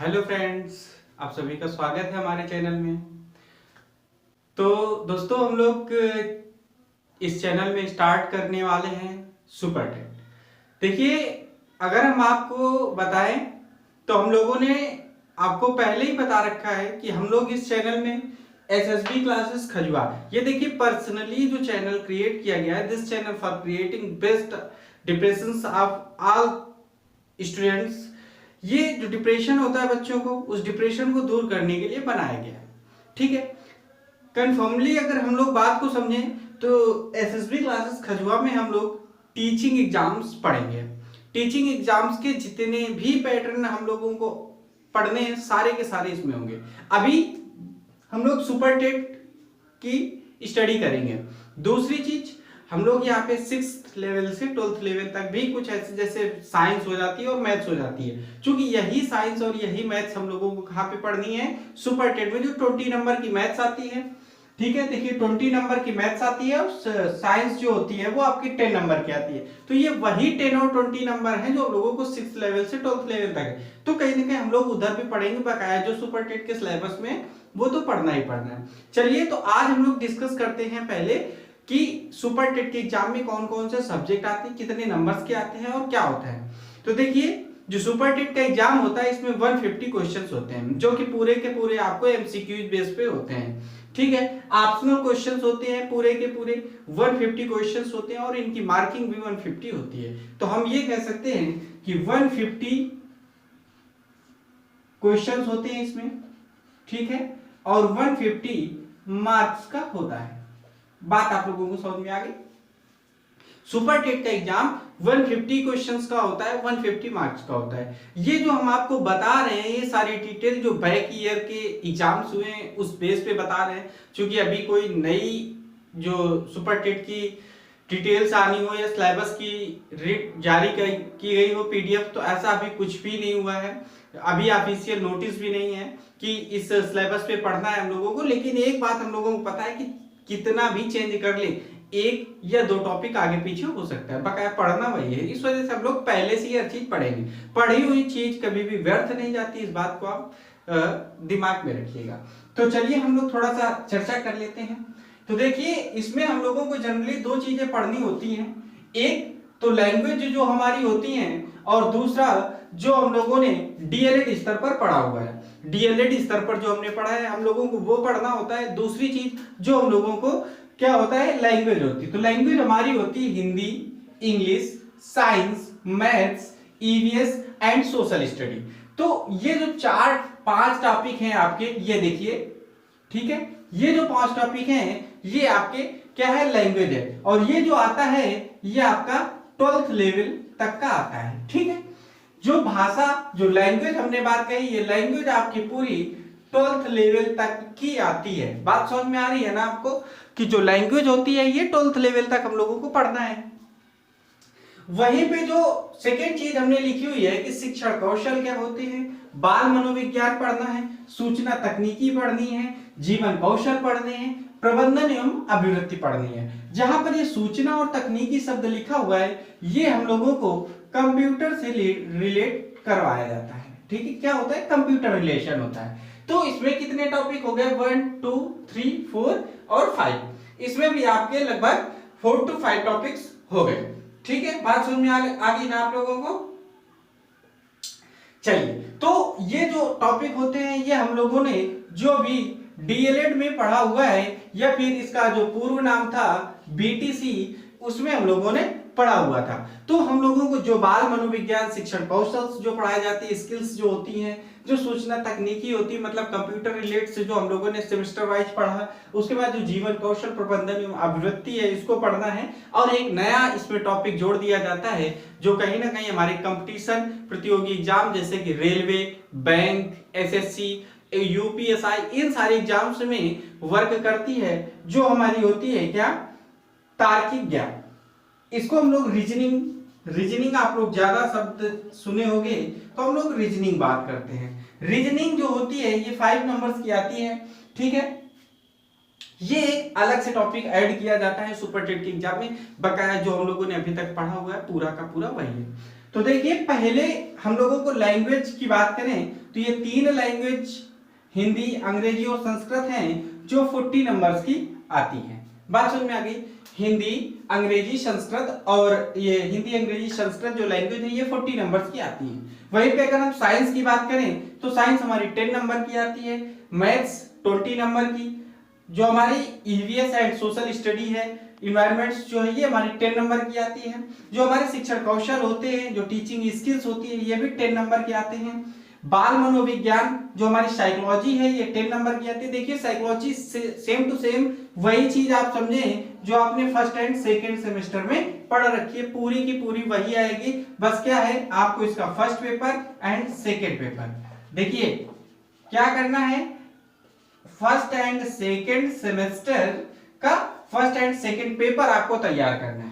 Hello friends, आप सभी का स्वागत है हमारे चैनल में। तो दोस्तों, हम लोग इस चैनल में स्टार्ट करने वाले हैं सुपर टेट। देखिए, अगर हम आपको बताएं तो हम लोगों ने आपको पहले ही बता रखा है कि हम लोग इस चैनल में एसएसबी क्लासेस खजुआ, ये देखिए पर्सनली जो चैनल क्रिएट किया गया है, this channel for creating best depressions of all students. ये जो डिप्रेशन होता है बच्चों को, उस डिप्रेशन को दूर करने के लिए बनाया गया है। ठीक है, कन्फर्मली अगर हम लोग बात को समझें तो एसएसबी क्लासेस खजुआ में हम लोग टीचिंग एग्जाम्स पढ़ेंगे। टीचिंग एग्जाम्स के जितने भी पैटर्न हम लोगों को पढ़ने हैं, सारे के सारे इसमें होंगे। अभी हम लोग सुपर टेट की स्टडी करेंगे। दूसरी चीज, हम लोग यहाँ पे 6th लेवल से 12th लेवल तक भी कुछ ऐसे जैसे साइंस हो जाती है और मैथ्स हो जाती है। क्योंकि यही साइंस और यही मैथ्स हम लोगों को कहाँ पे पढ़नी है, सुपर टेट में, जो 20 नंबर की मैथ्स आती है। ठीक है, देखिए 20 नंबर की मैथ्स आती है और साइंस जो होती है वो आपकी 10 नंबर की आती है। तो ये वही 10 और 20 नंबर है जो हम लोगों को 6th लेवल से 12th लेवल तक है। तो कहीं ना कहीं हम लोग उधर भी पढ़ेंगे, बकाया जो सुपर टेट के सिलेबस में वो तो पढ़ना ही पढ़ना है। चलिए, तो आज हम लोग डिस्कस करते हैं पहले कि सुपर टेट के एग्जाम में कौन कौन से सब्जेक्ट आते हैं, कितने नंबर्स के आते हैं और क्या होता है। तो देखिए, जो सुपर टेट का एग्जाम होता है इसमें 150 क्वेश्चंस होते हैं, जो कि पूरे के पूरे आपको एमसीक्यू बेस पे होते हैं। ठीक है, ऑप्शनल क्वेश्चंस होते हैं पूरे के पूरे 150 क्वेश्चंस होते हैं और इनकी मार्किंग भी 150 होती है। तो हम ये कह सकते हैं कि 150 क्वेश्चंस होते हैं इसमें। ठीक है, और 150 मार्क्स का होता है। बात आप लोगों को समझ में आ गई। सुपर टेट का एग्जाम 150 क्वेश्चंस का होता है, 150 मार्क्स का होता है। ये जो हम आपको बता रहे हैं, ये सारी डिटेल जो बैक ईयर के एग्जाम्स हुए हैं उस बेस पे बता रहे हैं। क्योंकि अभी कोई नई जो सुपर टेट की डिटेल्स आनी हो या सिलेबस की जारी की गई हो पीडीएफ, तो ऐसा अभी कुछ भी नहीं हुआ है। अभी ऑफिशियल नोटिस भी नहीं है कि इस सिलेबस पे पढ़ना है हम लोगों को। लेकिन एक बात हम लोगों को पता है कि कितना भी चेंज कर ले, एक या दो टॉपिक आगे पीछे हो सकता है, बकाया पढ़ना वही है। इस वजह से हम लोग पहले से ही हर चीज पढ़ेंगे। पढ़ी हुई चीज कभी भी व्यर्थ नहीं जाती, इस बात को आप दिमाग में रखिएगा। तो चलिए हम लोग थोड़ा सा चर्चा कर लेते हैं। तो देखिए, इसमें हम लोगों को जनरली दो चीजें पढ़नी होती हैं। एक तो लैंग्वेज जो हमारी होती हैं, और दूसरा जो हम लोगों ने डीएलएड स्तर पर पढ़ा हुआ है। डीएलएड स्तर पर जो हमने पढ़ा है हम लोगों को वो पढ़ना होता है। दूसरी चीज जो हम लोगों को क्या होता है, लैंग्वेज होती है। तो लैंग्वेज हमारी होती है Hindi, English, science, maths, EVS and social study. तो ये जो 4-5 टॉपिक हैं आपके, ये देखिए। ठीक है, ये जो 5 टॉपिक हैं ये आपके क्या है, लैंग्वेज है। और ये जो आता है ये आपका 12th लेवल तक का आता है। ठीक है, जो भाषा, जो लैंग्वेज हमने बात कही, ये लैंग्वेज आपकी पूरी 12th लेवल तक की आती है। बात समझ में आ रही है ना आपको, कि जो लैंग्वेज होती है ये 12th लेवल तक हम लोगों को पढ़ना है। वहीं पे जो सेकेंड चीज हमने लिखी हुई है कि शिक्षण कौशल क्या होते हैं, बाल मनोविज्ञान पढ़ना है, सूचना तकनीकी पढ़नी है, जीवन कौशल पढ़ने हैं, प्रबंधन एवं अभिवृद्धि पढ़नी है। जहां पर ये सूचना और तकनीकी शब्द लिखा हुआ है, ये हम लोगों को कंप्यूटर से रिलेट करवाया जाता है। ठीक है, क्या होता है, कंप्यूटर रिलेशन होता है। तो इसमें कितने टॉपिक हो गए, 1 2 3 4 और 5। इसमें भी आपके लगभग 4 to 5 टॉपिक्स हो गए। ठीक है, बात समझ में आ गई ना आप लोगों को। चलिए, तो ये जो टॉपिक होते हैं ये हम लोगों ने जो भी डीएलएड में पढ़ा हुआ है, या फिर इसका जो पूर्व नाम था बीटीसी, उसमें हम लोगों ने पढ़ा हुआ था। तो हम लोगों को जो बाल मनोविज्ञान, शिक्षण कौशल जो पढ़ाए जाती है, स्किल्स जो होती हैं, जो सूचना तकनीकी होती है, मतलब कंप्यूटर रिलेट से जो हम लोगों ने सेमेस्टर वाइज पढ़ा। उसके बाद जो जीवन कौशल, प्रबंधन एवं अभिवृत्ति है, इसको पढ़ना है। और एक नया इसमें टॉपिक जोड़ दिया जाता है जो कहीं ना कहीं हमारे कंपटीशन प्रतियोगी एग्जाम जैसे कि रेलवे, बैंक, एसएससी, यूपीएसआई, इन सारे एग्जाम्स में वर्क करती है, जो हमारी होती है क्या, तार्किक ज्ञान। इसको हम लोग रीजनिंग आप लोग ज्यादा शब्द सुने होंगे, तो हम लोग रीजनिंग बात करते हैं। रीजनिंग जो होती है ये 5 नंबर्स की आती है। ठीक है, ये एक अलग से टॉपिक ऐड किया जाता है सुपर टेट के एग्जाम में, बकाया जो हम लोगों ने अभी तक पढ़ा हुआ है पूरा का पूरा वही है। तो देखिए पहले हम लोगों को लैंग्वेज की बात करें तो ये 3 लैंग्वेज हिंदी, अंग्रेजी और संस्कृत हैं जो 40 नंबर्स की आती हैं। बात समझ में आ गई? हिंदी, अंग्रेजी, संस्कृत, और ये हिंदी, अंग्रेजी, संस्कृत जो लैंग्वेज है ये 40 नंबर्स की आती है। वहीं पे अगर हम साइंस की बात करें तो साइंस हमारी 10 नंबर की आती है, मैथ्स 20 नंबर की, जो हमारी ईवीएस एंड सोशल स्टडी है, इन्वायरमेंट्स जो है ये हमारी 10 नंबर की आती है। जो हमारे शिक्षण कौशल होते हैं, जो टीचिंग स्किल्स होती है, ये भी 10 नंबर के आते हैं। बाल मनोविज्ञान जो हमारी साइकोलॉजी है ये 10 नंबर की आती है। देखिए साइकोलॉजी सेम टू सेम वही चीज आप समझें जो आपने फर्स्ट एंड सेकंड सेमेस्टर में पढ़ रखी है, पूरी की पूरी वही आएगी। बस क्या है, आपको इसका first paper and second paper देखिए क्या करना है, फर्स्ट एंड सेकंड सेमेस्टर का फर्स्ट एंड सेकंड पेपर आपको तैयार करना है।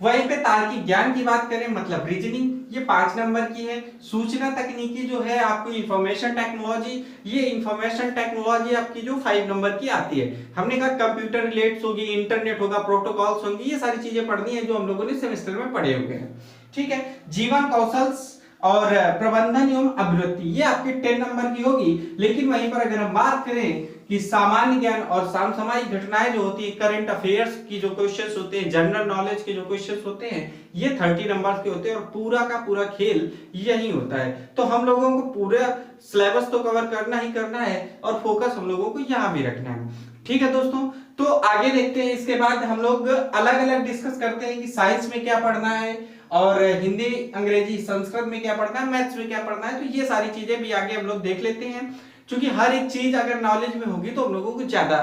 वहीं पे तार्किक ज्ञान की बात करें मतलब रीजनिंग, ये 5 नंबर की है। सूचना तकनीकी जो है आपको इंफॉर्मेशन टेक्नोलॉजी, ये इंफॉर्मेशन टेक्नोलॉजी आपकी जो 5 नंबर की आती है। हमने कहा कंप्यूटर रिलेट्स होगी, इंटरनेट होगा, प्रोटोकॉल्स होंगी, ये सारी चीजें पढ़नी है जो हम लोगों ने सेमेस्टर में पढ़े हुए हैं। ठीक है, जीवन कौशल और प्रबंधन एवं अभिवृद्धि ये आपकी 10 नंबर की होगी। लेकिन वहीं पर अगर हम बात करें कि सामान्य ज्ञान और समसामयिक घटनाएं जो होती है, करंट अफेयर्स की जो क्वेश्चंस होते हैं, जनरल नॉलेज के जो क्वेश्चंस होते हैं, ये 30 नंबर के होते हैं और पूरा का पूरा खेल यही होता है। तो हम लोगों को पूरा सिलेबस तो कवर करना ही करना है और फोकस हम लोगों को यहाँ भी रखना है। ठीक है दोस्तों, तो आगे देखते हैं। इसके बाद हम लोग अलग अलग डिस्कस करते हैं कि साइंस में क्या पढ़ना है और हिंदी, अंग्रेजी, संस्कृत में क्या पढ़ना है, मैथ्स में क्या पढ़ना है। तो ये सारी चीजें भी आगे हम लोग देख लेते हैं, क्योंकि हर एक चीज अगर नॉलेज में होगी तो हम लोगों को ज्यादा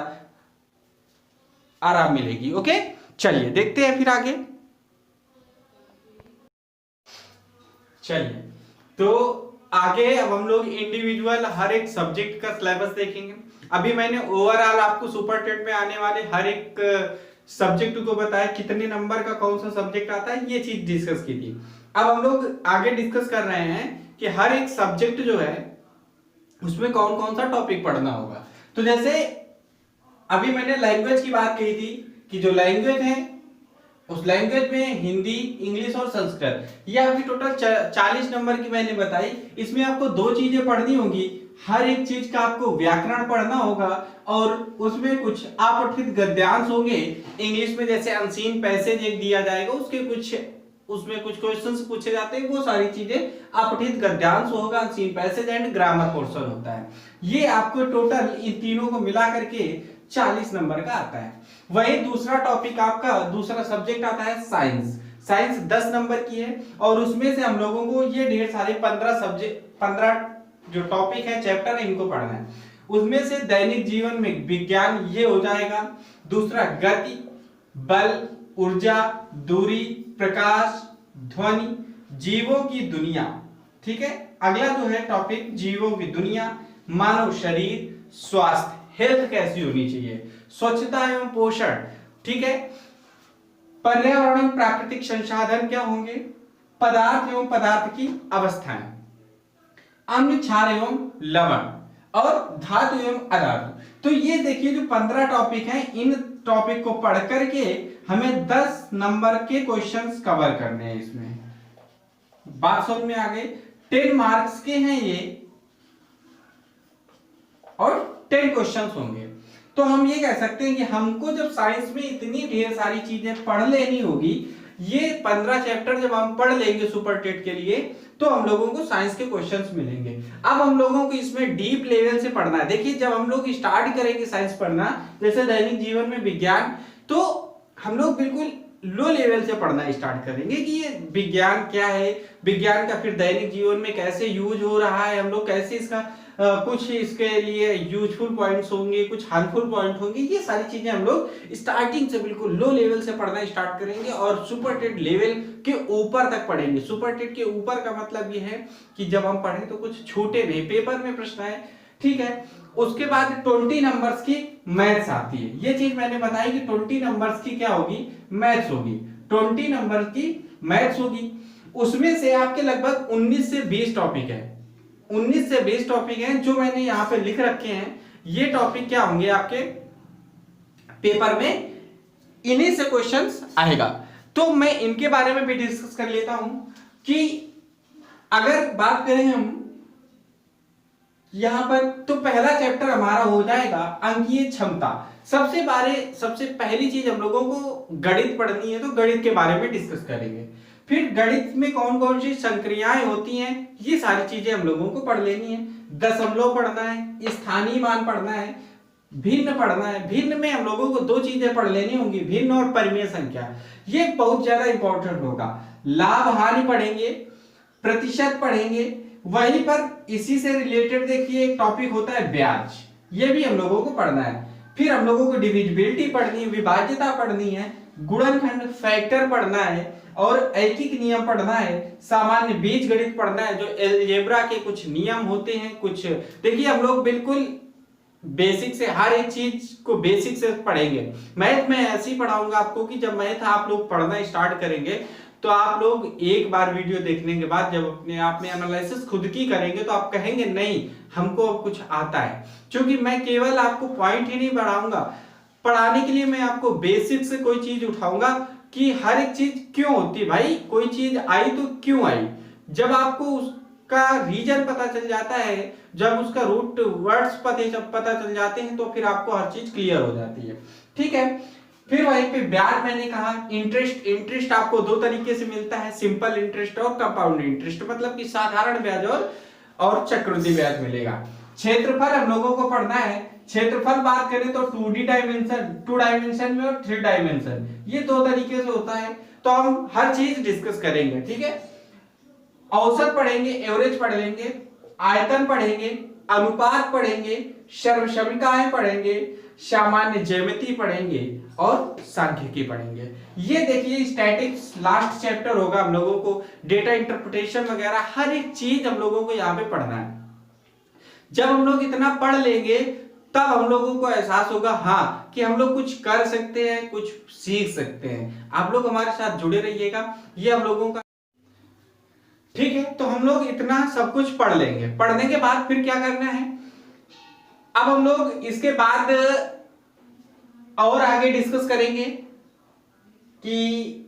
आराम मिलेगी। ओके, चलिए देखते हैं फिर आगे। चलिए तो आगे अब हम लोग इंडिविजुअल हर एक सब्जेक्ट का सिलेबस देखेंगे। अभी मैंने ओवरऑल आपको सुपर टेट में आने वाले हर एक सब्जेक्ट को बताया, कितने नंबर का कौन सा सब्जेक्ट आता है, ये चीज डिस्कस की थी। अब हम लोग आगे डिस्कस कर रहे हैं कि हर एक सब्जेक्ट जो है उसमें कौन कौन सा टॉपिक पढ़ना होगा। तो जैसे अभी मैंने लैंग्वेज की बात कही थी कि जो लैंग्वेज है उस लैंग्वेज में हिंदी, इंग्लिश और संस्कृत, ये आपकी टोटल 40 नंबर की मैंने बताई। इसमें आपको 2 चीजें पढ़नी होगी, हर एक चीज का आपको व्याकरण पढ़ना होगा और उसमें कुछ अपठित गद्यांश होंगे। इंग्लिश में जैसे अनसीन पैसेज एक दिया जाएगा, उसमें कुछ क्वेश्चंस पूछे जाते हैं, वो सारी चीजें अपठित गद्यांश होगा, unseen passage and grammar portion होता है। ये आपको टोटल इन तीनों को मिला करके 40 नंबर का आता है। वही दूसरा टॉपिक आपका दूसरा सब्जेक्ट आता है साइंस। साइंस 10 नंबर की है और उसमें से हम लोगों को ये ढेर सारे 15 जो टॉपिक है, चैप्टर है, इनको पढ़ना है। उसमें से दैनिक जीवन में विज्ञान ये हो जाएगा, दूसरा गति, बल, ऊर्जा, दूरी, प्रकाश, ध्वनि, जीवों की दुनिया। ठीक है, अगला जो है टॉपिक जीवों की दुनिया, मानव शरीर, स्वास्थ्य, हेल्थ कैसी होनी चाहिए, स्वच्छता एवं पोषण। ठीक है, पर्यावरण एवं प्राकृतिक संसाधन क्या होंगे, पदार्थ एवं पदार्थ की अवस्थाएं, अम्ल, क्षार एवं लवण और धातु एवं अधातु। तो ये देखिए जो 15 टॉपिक हैं, इन टॉपिक को पढ़ करके हमें 10 नंबर के क्वेश्चंस कवर करने हैं। इसमें बात समझ में आ गई। 10 मार्क्स के हैं ये और 10 क्वेश्चंस होंगे। तो हम ये कह सकते हैं कि हमको जब साइंस में इतनी ढेर सारी चीजें पढ़ लेनी होगी, ये 15 चैप्टर जब हम पढ़ लेंगे सुपर टेट के लिए, तो हम लोगों को साइंस के क्वेश्चंस मिलेंगे। अब हम लोगों को इसमें डीप लेवल से पढ़ना है। देखिए जब हम लोग स्टार्ट करेंगे साइंस पढ़ना, जैसे दैनिक जीवन में विज्ञान, तो हम लोग बिल्कुल लो लेवल से पढ़ना स्टार्ट करेंगे कि ये विज्ञान क्या है, विज्ञान का फिर दैनिक जीवन में कैसे यूज हो रहा है, हम लोग कैसे इसका कुछ इसके लिए यूजफुल पॉइंट्स होंगे, कुछ हार्मफुल पॉइंट होंगे, ये सारी चीजें हम लोग स्टार्टिंग से बिल्कुल लो लेवल से पढ़ना स्टार्ट करेंगे और सुपर टेट लेवल के ऊपर तक पढ़ेंगे। सुपर टेट के ऊपर का मतलब ये है कि जब हम पढ़ें तो कुछ छोटे नहीं, पेपर में प्रश्न आए। ठीक है, उसके बाद 20 नंबर्स की मैथ्स आती है। ये चीज मैंने बताई कि 20 नंबर्स की क्या होगी, मैथ्स होगी। 20 नंबर की मैथ्स होगी, उसमें से आपके लगभग 19 से 20 टॉपिक है। 19 से 20 टॉपिक हैं जो मैंने यहाँ पे लिख रखे हैं। ये टॉपिक क्या होंगे आपके पेपर में, इन्हीं से क्वेश्चंस आएगा। तो मैं इनके बारे में भी डिस्कस कर लेता हूं कि अगर बात करें हम यहां पर, तो पहला चैप्टर हमारा हो जाएगा अंकीय क्षमता। सबसे पहली चीज हम लोगों को गणित पढ़नी है, तो गणित के बारे में डिस्कस करेंगे। फिर गणित में कौन कौन सी संक्रियाएं होती हैं, ये सारी चीजें हम लोगों को पढ़ लेनी है। दशमलव पढ़ना है, स्थानीय मान पढ़ना है, भिन्न पढ़ना है। भिन्न में हम लोगों को दो चीजें पढ़ लेनी होंगी, भिन्न और परिमेय संख्या। ये बहुत ज्यादा इंपॉर्टेंट होगा। लाभ हानि पढ़ेंगे, प्रतिशत पढ़ेंगे। वहीं पर इसी से रिलेटेड देखिए एक टॉपिक होता है ब्याज, ये भी हम लोगों को पढ़ना है। फिर हम लोगों को डिविजिबिलिटी पढ़नी है, विभाज्यता पढ़नी है, गुणनखंड फैक्टर पढ़ना है और ऐकिक नियम पढ़ना है। सामान्य बीजगणित पढ़ना है, जो अलजेब्रा के कुछ नियम होते हैं। कुछ देखिए हम लोग बिल्कुल बेसिक से हर एक चीज को बेसिक से पढ़ेंगे। मैथ में ऐसे ही पढ़ाऊंगा आपको कि जब मैथ आप लोग पढ़ना स्टार्ट करेंगे तो आप लोग एक बार वीडियो देखने के बाद जब अपने आप में एनालिसिस खुद की करेंगे तो आप कहेंगे नहीं हमको अब कुछ आता है। क्योंकि मैं केवल आपको पॉइंट ही नहीं पढ़ाऊंगा, पढ़ाने के लिए मैं आपको बेसिक से कोई चीज उठाऊंगा कि हर एक चीज क्यों होती है। भाई कोई चीज आई तो क्यों आई, जब आपको उसका रीजन पता चल जाता है, जब उसका रूट वर्ड्स पता चल जाते हैं, तो फिर आपको हर चीज क्लियर हो जाती है। ठीक है, फिर वहीं पे ब्याज मैंने कहा, इंटरेस्ट आपको दो तरीके से मिलता है, सिंपल इंटरेस्ट और कंपाउंड इंटरेस्ट, मतलब कि साधारण ब्याज और चक्रवृद्धि ब्याज मिलेगा। क्षेत्रफल हम लोगों को पढ़ना है। क्षेत्रफल बात करें तो 2 डायमेंशन में और 3 डायमेंशन, ये दो तरीके से होता है। तो हम हर चीज डिस्कस करेंगे। ठीक है, औसत पढ़ेंगे, एवरेज पढ़ लेंगे, आयतन पढ़ेंगे, अनुपात पढ़ेंगे, सर्वसमीकाएं पढ़ेंगे, सामान्य ज्यामिति पढ़ेंगे और सांख्यिकी पढ़ेंगे। ये देखिए स्टैटिक्स लास्ट चैप्टर होगा हम लोगों को, डेटा इंटरप्रिटेशन वगैरह हर एक चीज हम लोगों को यहाँ पे पढ़ना है। जब हम लोग इतना पढ़ लेंगे तब हम लोगों को एहसास होगा हाँ कि हम लोग कुछ कर सकते हैं, कुछ सीख सकते हैं। आप लोग हमारे साथ जुड़े रहिएगा, ये हम लोगों का। ठीक है, तो हम लोग इतना सब कुछ पढ़ लेंगे। पढ़ने के बाद फिर क्या करना है, अब हम लोग इसके बाद और आगे डिस्कस करेंगे कि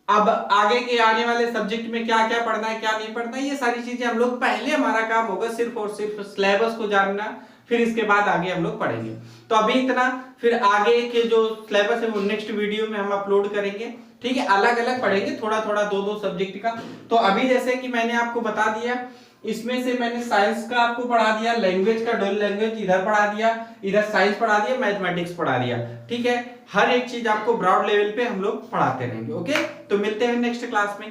अब आगे के आने वाले सब्जेक्ट में क्या क्या पढ़ना है, क्या नहीं पढ़ना है। ये सारी चीजें हम लोग, पहले हमारा काम होगा सिर्फ और सिर्फ सिलेबस को जानना, फिर इसके बाद आगे हम लोग पढ़ेंगे। तो अभी इतना, फिर आगे के जो सिलेबस है वो नेक्स्ट वीडियो में हम अपलोड करेंगे। ठीक है, अलग अलग पढ़ेंगे, थोड़ा थोड़ा दो सब्जेक्ट का। तो अभी जैसे कि मैंने आपको बता दिया, इसमें से मैंने साइंस का आपको पढ़ा दिया, लैंग्वेज का डुअल लैंग्वेज इधर पढ़ा दिया, इधर साइंस पढ़ा दिया, मैथमेटिक्स पढ़ा दिया। ठीक है, हर एक चीज आपको ब्रॉड लेवल पे हम लोग पढ़ाते रहेंगे। ओके, तो मिलते हैं नेक्स्ट क्लास में।